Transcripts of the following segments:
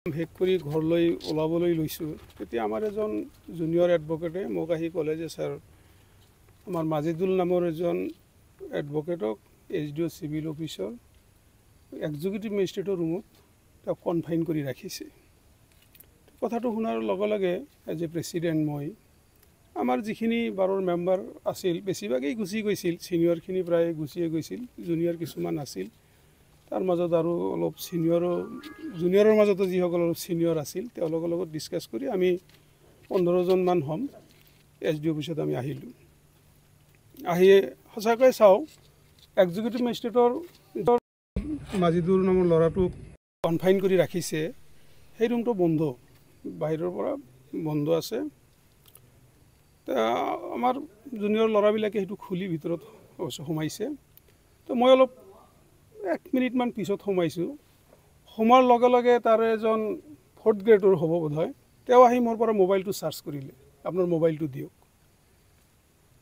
শেষ কৰি ঘৰলৈ ওলাবলৈ লৈছোঁ তেতিয়া আমাৰ এজন জুনিয়ৰ এডভকেটে মোক আহি ক'লে যে ছাৰ আমাৰ মাজিদুল নামৰ এজন এডভকেটক SDO চিভিল অফিচৰ এক্সিকিউটিভ মেজিষ্ট্ৰেটৰ ৰুমত তেওঁক কনফাইন কৰি ৰাখিছে। কথাটো শুনাৰ লগে লগে এজ এ প্ৰেচিডেণ্ট মই আমাৰ যিখিনি বাৰৰ মেম্বাৰ আছিল বেছিভাগেই গুচি গৈছিল, ছিনিয়ৰখিনি প্ৰায় গুচিয়ে গৈছিল, জুনিয়ৰ কিছুমান আছিল। তাৰ মাজত আৰু অলপ জুনিয়ৰৰ মাজতো যিসকল অলপ ছিনিয়ৰ আছিল তেওঁলোকৰ লগত ডিছকাছ কৰি আমি 15জনমান হ'ম SDO অফিচত আমি আহিলোঁ। আহি সঁচাকৈ চাওঁ এক্সিকিউটিভ মেজিষ্ট্ৰেটৰ মাজিদুল নামৰ ল'ৰাটোক কনফাইন কৰি ৰাখিছে, সেই ৰুমটো বন্ধ, বাহিৰৰ পৰা বন্ধ আছে। আমাৰ জুনিয়ৰ ল'ৰাবিলাকে সেইটো খুলি ভিতৰত সোমাইছে। তো মই অলপ 1 মিনিটমান পিছত সোমাইছোঁ। সোমাৰ লগে লগে তাৰ এজন 4th গ্ৰেডৰ হ'ব বোধহয়, তেওঁ আহি মোৰ পৰা মোবাইলটো চাৰ্জ কৰিলে, আপোনাৰ মোবাইলটো দিয়ক।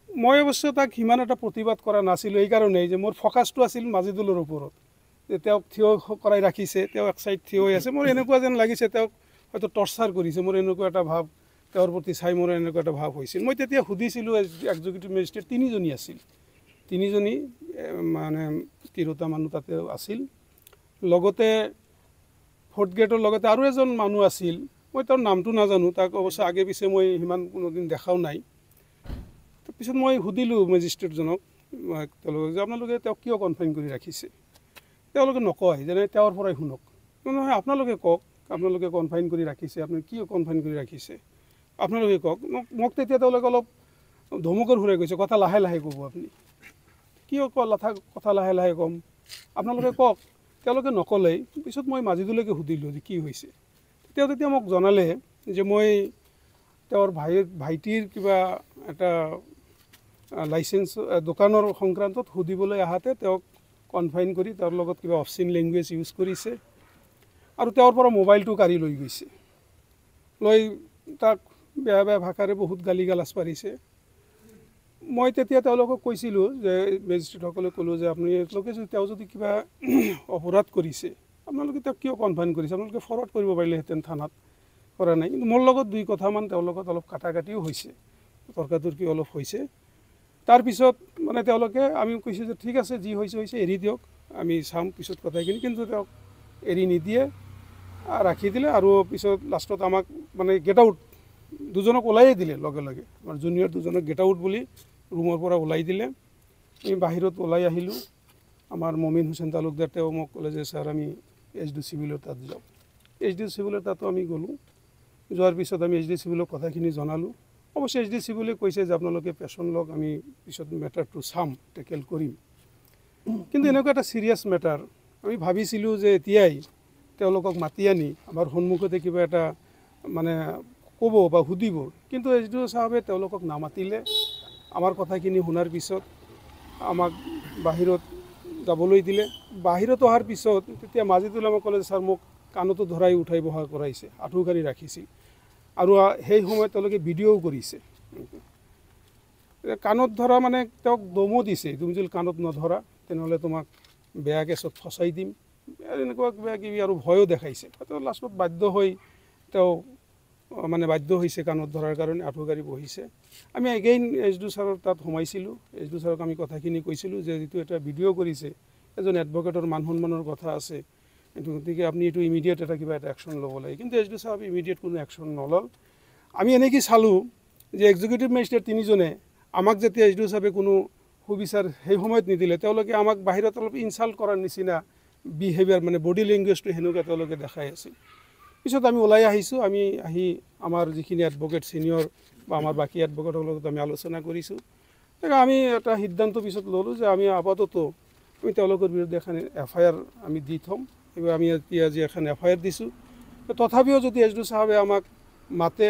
মই অৱশ্য তাক সিমান এটা প্ৰতিবাদ কৰা নাছিলোঁ, এইকাৰণেই যে মোৰ ফ'কাছটো আছিল মাজিদুলৰ ওপৰত, যে তেওঁক থিয় কৰাই ৰাখিছে, তেওঁ এক চাইড থিয় হৈ আছে। মোৰ এনেকুৱা যেন লাগিছে তেওঁক হয়তো টৰ্চাৰ কৰিছে, মোৰ এনেকুৱা এটা ভাৱ, তেওঁৰ প্ৰতি চাই মোৰ এনেকুৱা এটা ভাৱ হৈছিল। মই তেতিয়া সুধিছিলোঁ, এক্সিকিউটিভ মেজিষ্ট্ৰেট 3জনী আছিল, 3জনী মানে 3টা মানুহ তাতে আছিল, লগতে 4th গ্ৰেডৰ লগতে আৰু এজন মানুহ আছিল, মই তেওঁৰ নামটো নাজানো, তাক অৱশ্যে আগে পিছে মই সিমান কোনোদিন দেখাও নাই। তাৰপিছত মই সুধিলোঁ মেজিষ্ট্ৰেটজনক, তেওঁলোকে যে আপোনালোকে তেওঁক কিয় কনফাইন কৰি ৰাখিছে? তেওঁলোকে নকয়, যেনে তেওঁৰ পৰাই শুনক। নহয়, আপোনালোকে কওক, আপোনালোকে কনফাইন কৰি ৰাখিছে, আপুনি কিয় কনফাইন কৰি ৰাখিছে আপোনালোকে কওক। মোক তেতিয়া তেওঁলোকে অলপ ধমকৰ সুৰাই গৈছে, কথা লাহে লাহে ক'ব আপুনি। কিয় কথা লাহে লাহে ক'ম, আপোনালোকে কওক। তেওঁলোকে নক'লেই। পিছত মই মাজিদুলকে সুধিলোঁ যে কি হৈছে। তেওঁ তেতিয়া মোক জনালে যে মই তেওঁৰ ভাইটিৰ কিবা এটা লাইচেঞ্চ দোকানৰ সংক্ৰান্তত সুধিবলৈ আহাতে তেওঁক কনফাইন কৰি তেওঁৰ লগত কিবা অবচিন লেংগুৱেজ ইউজ কৰিছে আৰু তেওঁৰ পৰা মোবাইলটো কাঢ়ি লৈ গৈছে। লৈ তাক বেয়া বেয়া ভাষাৰে বহুত গালি গালাজ পাৰিছে। মই তেতিয়া তেওঁলোকক কৈছিলোঁ যে মেজিষ্ট্ৰেটসকলে ক'লোঁ যে আপোনালোকে তেওঁ যদি কিবা অপৰাধ কৰিছে আপোনালোকে তেওঁক কিয় কনফাইন কৰিছে, আপোনালোকে ফৰৱাৰ্ড কৰিব পাৰিলেহেঁতেন থানাত, কৰা নাই। কিন্তু মোৰ লগত 2 কথামান তেওঁৰ লগত অলপ কাটাকাটিও হৈছে, তৰ্কাতৰ্কি অলপ হৈছে। তাৰপিছত মানে তেওঁলোকে আমি কৈছোঁ যে ঠিক আছে, যি হৈছে হৈছে, এৰি দিয়ক, আমি চাম পিছত কথাখিনি। কিন্তু তেওঁক এৰি নিদিয়ে, ৰাখি দিলে। আৰু পিছত লাষ্টত আমাক মানে গেট আউট, 2জনক ওলাইয়ে দিলে লগে লগে, আমাৰ জুনিয়ৰ 2জনক গেট আউট বুলি ৰুমৰ পৰা ওলাই দিলে। আমি বাহিৰত ওলাই আহিলোঁ। আমাৰ মমিন হুছেইন তালুকদাৰ তেওঁ মোক ক'লে যে ছাৰ আমি SDO চিভিলৰ তাত যাওঁ। SDO চিভিলৰ তাতো আমি গ'লোঁ। যোৱাৰ পিছত আমি SDO চিভিলৰ কথাখিনি জনালোঁ। অৱশ্যে SDO চিভিলে কৈছে যে আপোনালোকে পেচন লওক, আমি পিছত মেটাৰটো চাম, টেকেল কৰিম। কিন্তু এনেকুৱা এটা ছিৰিয়াছ মেটাৰ, আমি ভাবিছিলোঁ যে এতিয়াই তেওঁলোকক মাতি আনি আমাৰ সন্মুখতে কিবা এটা মানে ক'ব বা সুধিব, কিন্তু SDO চাহাবে তেওঁলোকক নামাতিলে। আমাৰ কথাখিনি শুনাৰ পিছত আমাক বাহিৰত যাবলৈ দিলে। বাহিৰত অহাৰ পিছত তেতিয়া মাজিদুল আমাক ক'লে, ছাৰ মোক কাণতো ধৰাই উঠাই বহা কৰাইছে, আঁঠু কাঢ়ি ৰাখিছিল, আৰু সেই সময়ত তেওঁলোকে ভিডিঅ'ও কৰিছে। কাণত ধৰা মানে তেওঁক দমো দিছে, তুমি যদি কাণত নধৰা তেনেহ'লে তোমাক বেয়া কেছত ফচাই দিম, এনেকুৱা কিবা কিবি, আৰু ভয়ো দেখাইছে। তেওঁ লাষ্টত বাধ্য হৈ তেওঁ মানে বাধ্য হৈছে কাণত ধৰাৰ কাৰণে, আঁঠু কাঢ়ি বহিছে। আমি এগেইন SDO ছাৰৰ তাত সোমাইছিলোঁ। SDO ছাৰক আমি কথাখিনি কৈছিলোঁ যে যিটো এটা ভিডিঅ' কৰিছে, এজন এডভকেটৰ মান সন্মানৰ কথা আছে, এইটো গতিকে আপুনি এইটো ইমিডিয়েট কিবা এটা একশ্যন ল'ব লাগে। কিন্তু SDO ছাৰে ইমিডিয়েট কোনো একশ্যন নল'ল। আমি এনেকৈ চালোঁ যে এক্সিকিউটিভ মেজিষ্ট্ৰেট 3জনে আমাক যেতিয়া SDO ছাৰে কোনো সুবিচাৰ সেই সময়ত নিদিলে, তেওঁলোকে আমাক বাহিৰত অলপ ইনচাল্ট কৰাৰ নিচিনা বিহেভিয়াৰ, মানে বডি লেংগুৱেজটো সেনেকুৱা তেওঁলোকে দেখাই আছিল। পিছত আমি ওলাই আহিছোঁ। আমি আহি আমাৰ যিখিনি এডভকেট ছিনিয়ৰ বা আমাৰ বাকী এডভকেটৰ লগত আমি আলোচনা কৰিছোঁ। আমি এটা সিদ্ধান্ত পিছত ল'লোঁ যে আমি আপাতত আমি তেওঁলোকৰ বিৰুদ্ধে এখন FIR আমি দি থ'ম। এইবাৰ আমি এতিয়া আজি এখন FIR দিছোঁ। তথাপিও যদি SDO চাহাবে আমাক মাতে,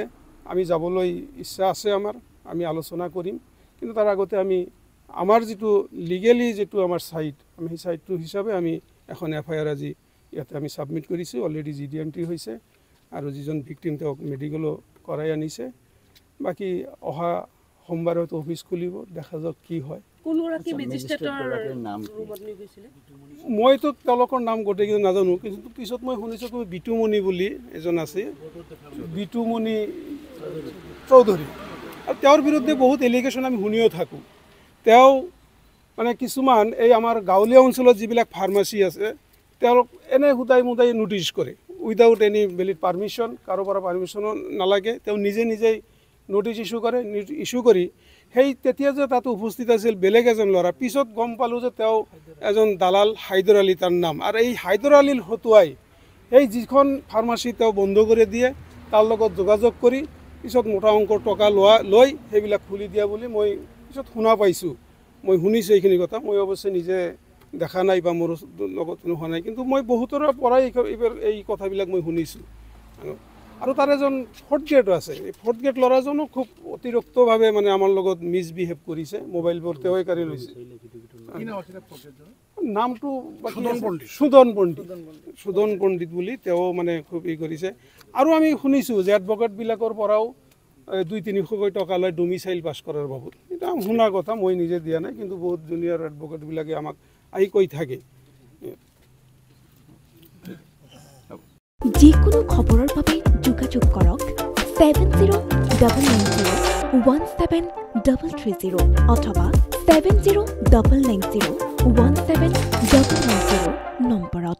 আমি যাবলৈ ইচ্ছা আছে আমাৰ, আমি আলোচনা কৰিম। কিন্তু তাৰ আগতে আমি আমাৰ যিটো লিগেলি যিটো আমাৰ ছাইড, আমি সেই ছাইডটো হিচাপে আমি এখন FIR আজি ইয়াতে আমি ছাবমিট কৰিছোঁ। অলৰেডি GD এণ্ট্ৰি হৈছে, আৰু যিজন ভিক্টিম তেওঁক মেডিকেলো কৰাই আনিছে। বাকী অহা সোমবাৰে হয়তো অফিচ খুলিব, দেখা যাওক কি হয়। কোনগৰাকী মেজিষ্ট্ৰেটৰ নাম মইতো তেওঁলোকৰ নাম গোটেইকেইজন নাজানো, কিন্তু পিছত মই শুনিছোঁ বিটুমণি বুলি এজন আছে, বিটুমণি চৌধুৰী, আৰু তেওঁৰ বিৰুদ্ধে বহুত এলিগেশ্যন আমি শুনিও থাকোঁ। তেওঁ মানে কিছুমান এই আমাৰ গাঁৱলীয়া অঞ্চলত যিবিলাক ফাৰ্মাচী আছে তেওঁলোক এনে সুদাই মুদাই নোটিছ কৰে উইদাউট এনি ভেলিড পাৰ্মিশ্যন, কাৰো পৰা পাৰ্মিশ্যনো নালাগে। তেওঁ নিজে নিজেই নোটিছ ইছ্যু কৰি সেই তেতিয়া যে তাত উপস্থিত আছিল বেলেগ এজন ল'ৰা, পিছত গম পালোঁ যে তেওঁ এজন দালাল হাইদৰ আলী তাৰ নাম। আৰু এই হাইদৰ আলীৰ হতুৱাই সেই যিখন ফাৰ্মাচী তেওঁ বন্ধ কৰি দিয়ে তাৰ লগত যোগাযোগ কৰি পিছত মোটা অংকৰ টকা লৈ সেইবিলাক খুলি দিয়া বুলি মই পিছত শুনা পাইছোঁ। মই শুনিছোঁ এইখিনি কথা, মই অৱশ্যে নিজে দেখা নাই বা মোৰ লগত হোৱা নাই, কিন্তু মই বহুতৰ পৰাই এই কথাবিলাক মই শুনিছোঁ। আৰু তাৰ এজন ফৰ্থ গ্ৰেডো আছে, এই ফৰ্থ গ্ৰেড ল'ৰাজনো খুব অতিৰিক্তভাৱে মানে আমাৰ লগত মিছবিহেভ কৰিছে, মোবাইলবোৰ তেওঁৱে কাঢ়ি লৈছে। নামটো সুদন পণ্ডিত বুলি তেওঁ মানে খুব কৰিছে। আৰু আমি শুনিছোঁ যে এডভকেটবিলাকৰ পৰাও 200-300 টকা লয় ডমিচাইল পাছ কৰাৰ বাবদ। এটা শুনা কথা, মই নিজে দিয়া নাই, কিন্তু বহুত জুনিয়ৰ এডভকেটবিলাকে আমাক আহি কৈ থাকে। যিকোনো খবৰৰ বাবে যোগাযোগ কৰক 7099017330 অথবা 7099017990 নম্বৰত।